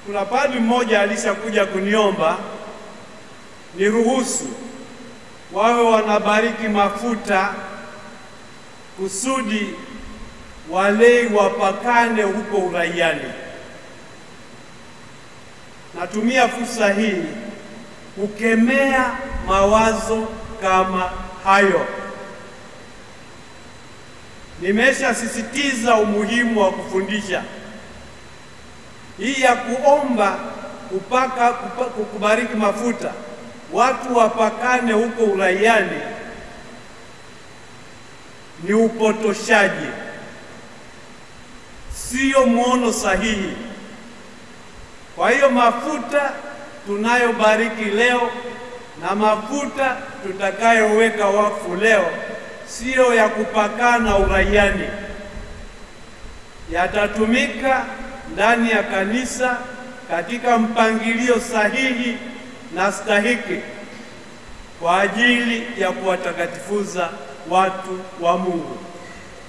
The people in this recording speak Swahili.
Kuna padri mmoja alishakuja kuniomba niruhusu wawe wanabariki mafuta kusudi walei wapakane huko uraiani. Natumia fursa hii kukemea mawazo kama hayo. Nimeshasisitiza umuhimu wa kufundisha. Hii ya kuomba kubariki mafuta watu wapakane huko uraiani ni upotoshaji, sio muono sahihi. Kwa hiyo mafuta tunayobariki leo na mafuta tutakayoweka wakfu leo sio ya kupakana uraiani, yatatumika ndani ya kanisa katika mpangilio sahihi na stahiki kwa ajili ya kuwatakatifuza watu wa Mungu.